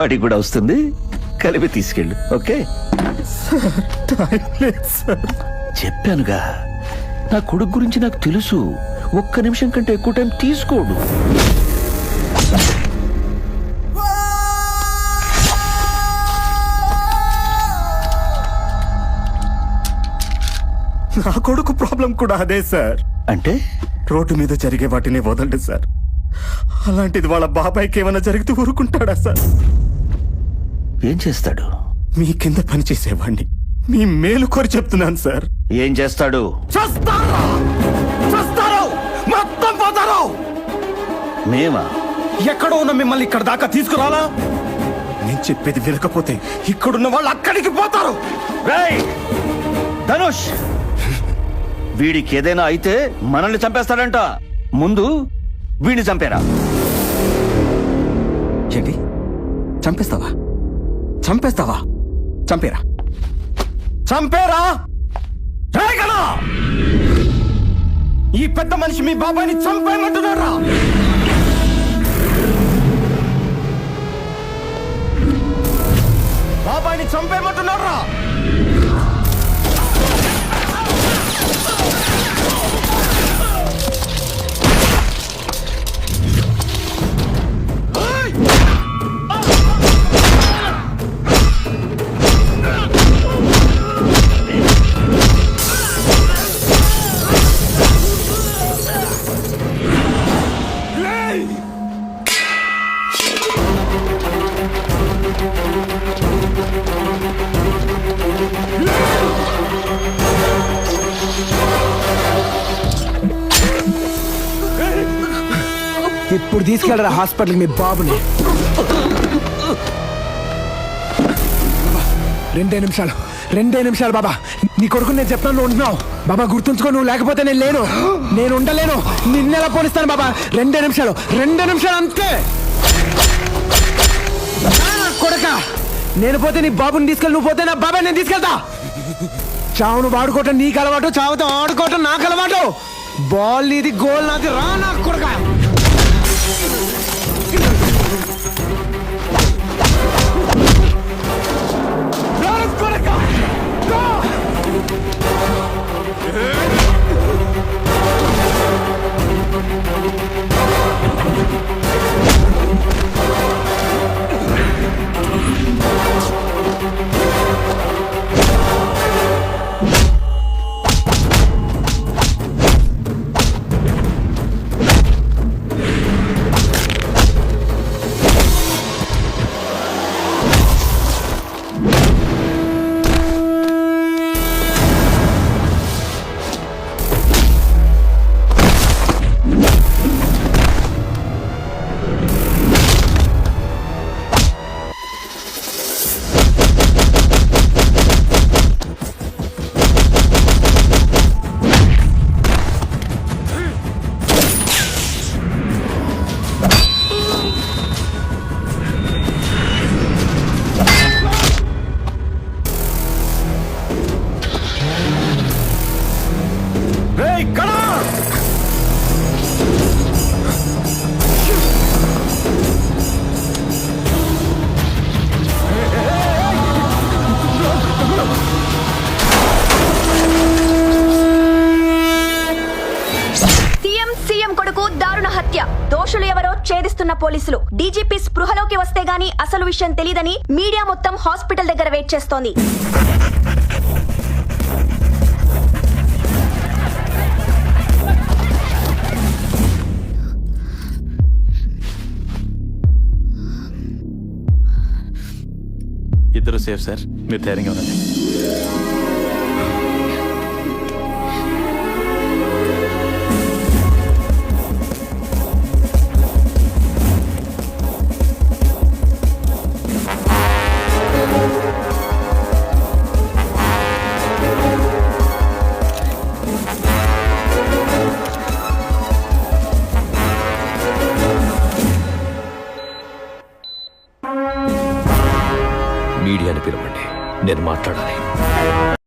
వాడికి కూడా వస్తుంది, కలిపి తీసుకెళ్ళు. ఓకే చెప్పానుగా, నా కొడుకు గురించి నాకు తెలుసు. ఒక్క నిమిషం కంటే ఎక్కువ టైం తీసుకోడు. నా కొడుకు ప్రాబ్లం కూడా అదే సార్. అంటే రోడ్డు మీద జరిగే వాటిని వదలడు సార్. అలాంటిది వాళ్ళ బాబాయ్కి ఏమైనా జరిగితే ఊరుకుంటాడా సార్? ఏం చేస్తాడు? మీ కింద పని చేసేవాడిని మీ మేలు కోరి చెప్తున్నాను సార్. ఏం చేస్తాడు? మొత్తం పోతారు. మేమా? ఎక్కడో ఉన్న మిమ్మల్ని ఇక్కడ దాకా తీసుకురాలా? నేను చెప్పేది వినకపోతే ఇక్కడున్న వాళ్ళు అక్కడికి పోతారు. రేయ్ ధనుష్, వీడికి ఏదైనా అయితే మనల్ని చంపేస్తాడంట. ముందు వీడిని చంపేరా. ఏంటి? చంపేస్తావా? చంపేస్తావా? చంపేరా, చంపేరా. ఈ పెద్ద మనిషి మీ బాబాయ్ని చంపేయమంటున్నారా? బాబాయ్ని చంపేయమంటున్నారా? ఇప్పుడు తీసుకెళ్ళరా హాస్పిటల్కి మీ బాబుని. రెండే నిమిషాలు బాబా. నీ కొడుకు నేను చెప్పిన నువ్వు ఉంటున్నావు బాబా. గుర్తుంచుకో, నువ్వు లేకపోతే నేను ఉండలేను. నిన్నెలా పోనిస్తాను బాబా? రెండే నిమిషాలు అంతే. కొడక, నేను పోతే నీ బాబుని తీసుకెళ్ళి, నువ్వు పోతే నా బాబాయ్ నేను తీసుకెళ్తా. చావును వాడుకోవటం నీకు అలవాటు, చావుతో ఆడుకోవటం నాకు అలవాటు. బాల్ నీది, గోల్ నాది. రా నా కొడక. దోషులు ఎవరో ఛేదిస్తున్న పోలీసులు. డీజీపీ స్పృహలోకి వస్తే గానీ అసలు విషయం తెలీదని మీడియా మొత్తం హాస్పిటల్ దగ్గర వెయిట్ చేస్తోంది. ఇద్దరు సేఫ్ సార్, మీరు ధైర్యంగా ఉండండి. మీడియాని పిలవండి, నేను మాట్లాడాలి.